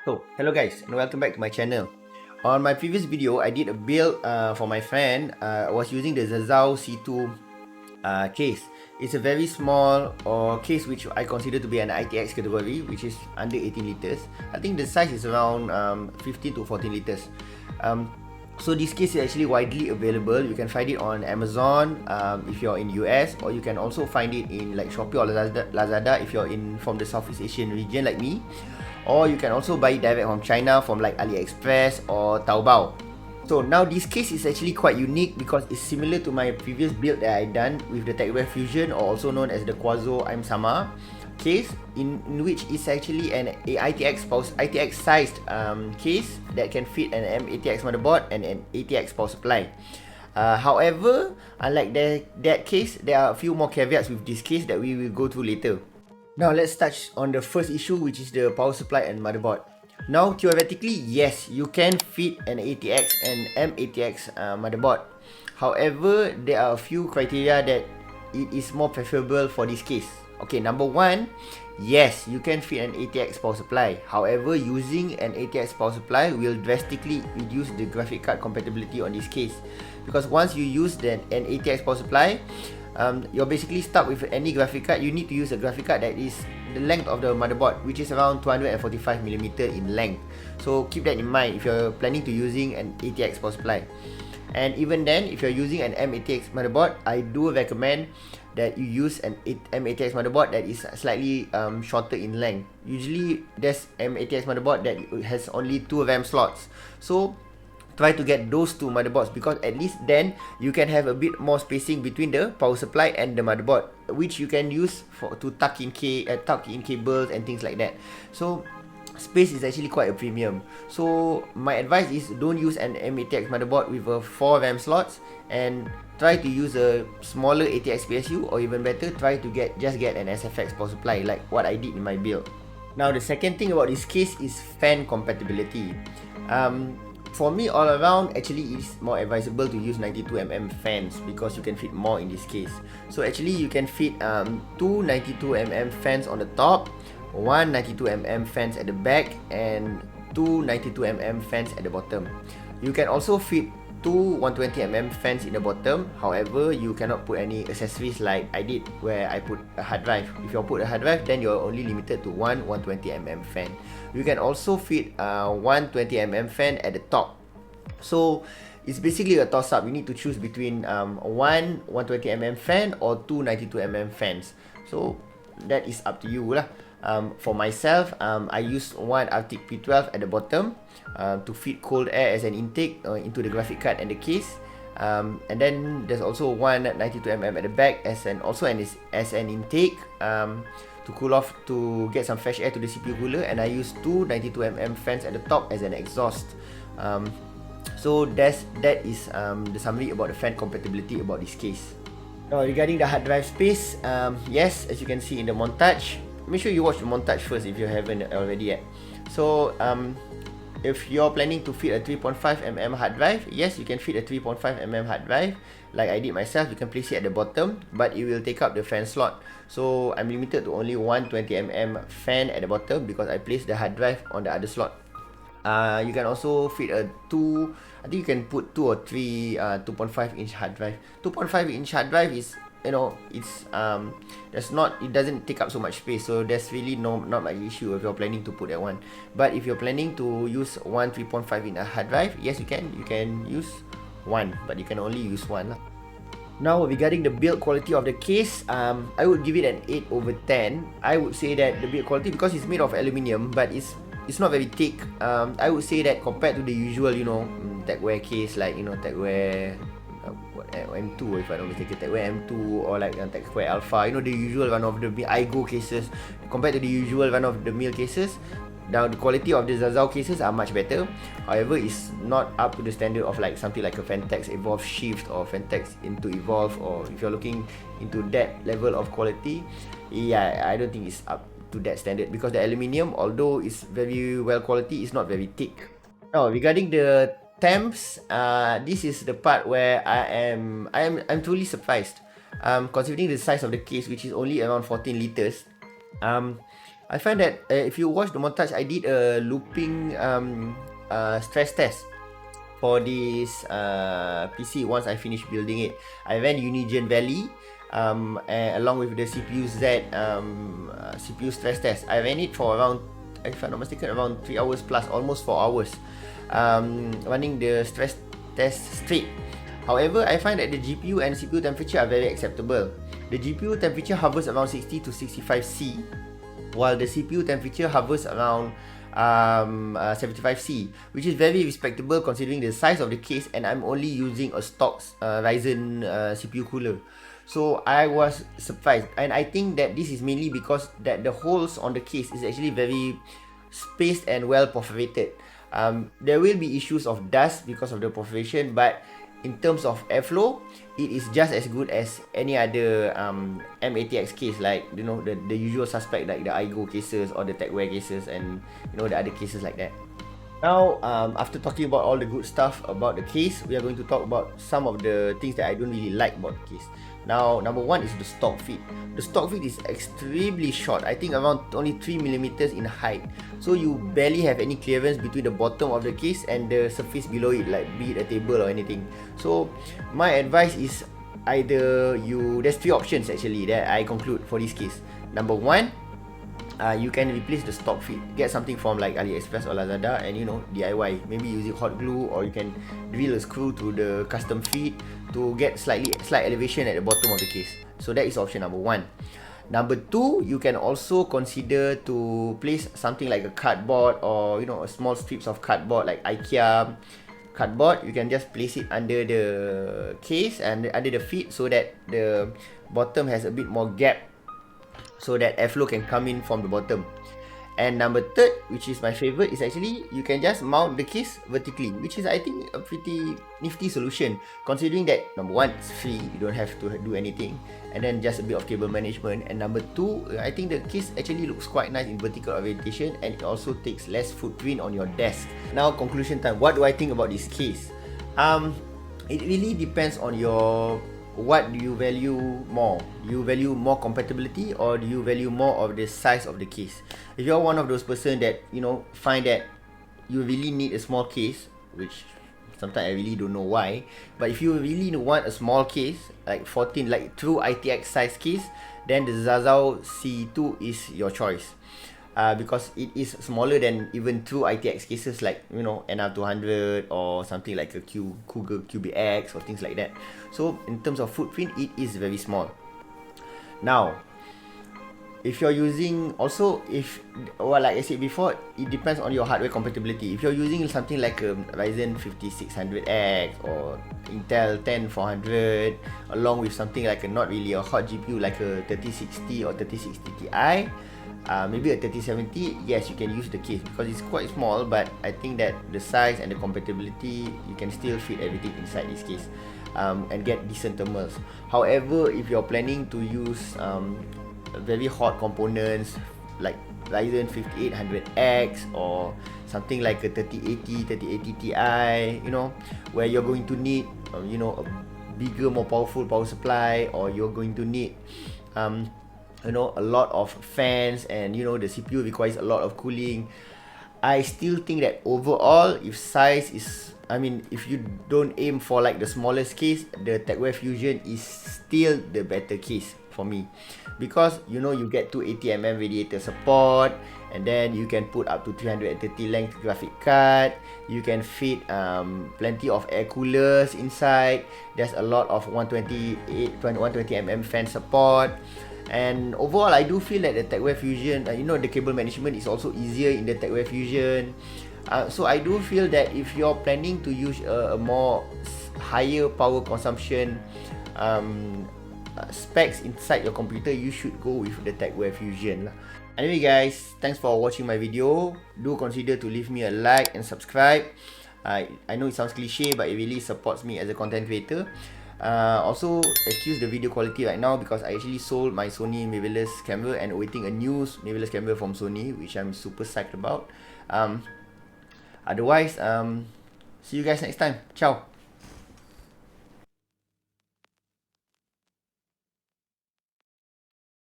So, hello guys and welcome back to my channel. On my previous video, I did a build for my fan. I was using the Zzaw C2 case. It's a very small case which I consider to be an ITX category, which is under 18 liters. I think the size is around 15 to 14 liters. So this case is actually widely available. You can find it on Amazon if you're in US, or you can also find it in like Shopee or Lazada if you're from the Southeast Asian region like me. Or you can also buy it direct from China from like AliExpress or Taobao. So now this case is actually quite unique because it's similar to my previous build that I done with the TechWare Fusion, or also known as the Quazo I'm Sama case, in which it's actually an ITX sized case that can fit an M-ATX motherboard and an ATX power supply. However, unlike that case, there are a few more caveats with this case that we will go through later. Now let's touch on the first issue, which is the power supply and motherboard. Now theoretically, yes, you can fit an ATX and M-ATX motherboard. However, there are a few criteria that it is more preferable for this case. Okay, number one, yes, you can fit an ATX power supply. However, using an ATX power supply will drastically reduce the graphic card compatibility on this case. Because once you use an ATX power supply, you're basically stuck with any graphic card. You need to use a graphic card that is the length of the motherboard, which is around 245mm in length. So keep that in mind if you're planning to using an ATX power supply. And even then, if you're using an M-ATX motherboard, I do recommend that you use an M-ATX motherboard that is slightly shorter in length. Usually there's M-ATX motherboard that has only 2 RAM slots. So try to get those two motherboards, because at least then you can have a bit more spacing between the power supply and the motherboard, which you can use to tuck in cables and things like that. So space is actually quite a premium. So my advice is don't use an M-ATX motherboard with a 4 RAM slots, and try to use a smaller ATX PSU, or even better, try to get an SFX power supply like what I did in my build. Now the second thing about this case is fan compatibility. For me, all around, actually it's more advisable to use 92mm fans because you can fit more in this case. So actually you can fit 2 92mm fans on the top, 1 92mm fans at the back, and 2 92mm fans at the bottom. You can also fit 2 120mm fans in the bottom. However, you cannot put any accessories like I did, where I put a hard drive. If you put a hard drive, then you're only limited to 1 120mm fan. You can also fit a 120mm fan at the top. So it's basically a toss-up. You need to choose between 1 120mm fan or 2 92mm fans. So that is up to you lah. For myself, I use one Arctic P12 at the bottom to feed cold air as an intake into the graphic card and the case. And then there's also one 92mm at the back as an intake to cool off, to get some fresh air to the CPU cooler. And I use 2 92mm fans at the top as an exhaust. So that is the summary about the fan compatibility about this case. Now regarding the hard drive space, yes, as you can see in the montage, make sure you watch the montage first if you haven't already yet. So if you're planning to fit a 3.5mm hard drive, yes, you can fit a 3.5mm hard drive like I did myself. You can place it at the bottom, but it will take up the fan slot. So I'm limited to only 120mm fan at the bottom because I placed the hard drive on the other slot. You can also fit a 2, I think you can put 2 or 3 2.5-inch hard drive. 2.5-inch hard drive is, you know, it's it doesn't take up so much space, so there's really not much issue if you're planning to put that one. But if you're planning to use one 3.5-inch hard drive, yes, you can use one, but you can only use one lah. Now regarding the build quality of the case, I would give it an 8/10. I would say that the build quality, because it's made of aluminium, but it's not very thick. I would say that compared to the usual, you know, TechWare case, like, you know, TechWare M2, if I don't mistake, TechWare M2, or like TechWare Alpha, you know, the usual one of the iGo cases, compared to the usual one of the mill cases. Now the quality of the Zzaw cases are much better. However, it's not up to the standard of like something like a Fantex Evolve Shift or Fantex into Evolve, or if you're looking into that level of quality, yeah, I don't think it's up to that standard, because the aluminium, although it's very well quality, is not very thick. Now regarding the temps, this is the part where I'm truly surprised, considering the size of the case, which is only around 14 liters. I find that if you watch the montage, I did a looping stress test for this PC once I finished building it. I ran Unigen Valley along with the CPU Z CPU stress test. I ran it for around, if I'm not mistaken, around 3 hours plus, almost 4 hours, running the stress test straight. However, I find that the GPU and CPU temperature are very acceptable. The GPU temperature hovers around 60 to 65C, while the CPU temperature hovers around 75C, which is very respectable considering the size of the case, and I'm only using a stock Ryzen CPU cooler. So I was surprised, and I think that this is mainly because that the holes on the case is actually very spaced and well perforated. There will be issues of dust because of the perforation, but in terms of airflow, it is just as good as any other Matx case, like the usual suspect, like the iGo cases or the Techware cases, and the other cases like that. Now, after talking about all the good stuff about the case, we are going to talk about some of the things that I don't really like about the case. Now, number one is the stock feed. The stock feed is extremely short. I think around only 3mm in height. So you barely have any clearance between the bottom of the case and the surface below it, like be it a table or anything. So my advice is there's three options actually that I conclude for this case. Number one, you can replace the stock feed. Get something from like AliExpress or Lazada and DIY. Maybe using hot glue, or you can drill a screw to the custom feed to get slight elevation at the bottom of the case. So that is option number one. Number two, you can also consider to place something like a cardboard, or a small strips of cardboard like IKEA cardboard. You can just place it under the case and under the feed, so that the bottom has a bit more gap, so that airflow can come in from the bottom. And number third, which is my favorite, is actually you can just mount the case vertically, which is I think a pretty nifty solution, considering that number one, it's free, you don't have to do anything, and then just a bit of cable management. And number two, I think the case actually looks quite nice in vertical orientation, and it also takes less footprint on your desk. Now, conclusion time. What do I think about this case? It really depends on what do you value more? Do you value more compatibility, or do you value more of the size of the case? If you're one of those person that find that you really need a small case, which sometimes I really don't know why, but if you really want a small case like 14, like true ITX size case, then the Zzaw C2 is your choice. Because it is smaller than even true ITX cases like NR200 or something like a Cougar QBX or things like that. So in terms of footprint, it is very small. Now, if you're using like I said before, it depends on your hardware compatibility. If you're using something like a Ryzen 5600X or Intel 10400, along with something like not really a hot GPU like a 3060 or 3060 Ti, maybe a 3070, yes, you can use the case because it's quite small, but I think that the size and the compatibility, you can still fit everything inside this case and get decent thermals. However, if you're planning to use very hot components like Ryzen 5800X or something like a 3080 Ti, where you're going to need a bigger, more powerful power supply, or you're going to need a lot of fans, and the CPU requires a lot of cooling, I still think that overall, if you don't aim for like the smallest case, the Techware Fusion is still the better case for me, because you get 280mm radiator support, and then you can put up to 330 length graphic card, you can fit plenty of air coolers inside, there's a lot of 120mm fan support. And overall, I do feel that the Techware Fusion, the cable management is also easier in the Techware Fusion. So I do feel that if you're planning to use a more higher power consumption specs inside your computer, you should go with the Techware Fusion. Anyway guys, thanks for watching my video. Do consider to leave me a like and subscribe. I know it sounds cliche, but it really supports me as a content creator. Also, excuse the video quality right now because I actually sold my Sony mirrorless camera and awaiting a new mirrorless camera from Sony, which I'm super psyched about. Otherwise, see you guys next time. Ciao.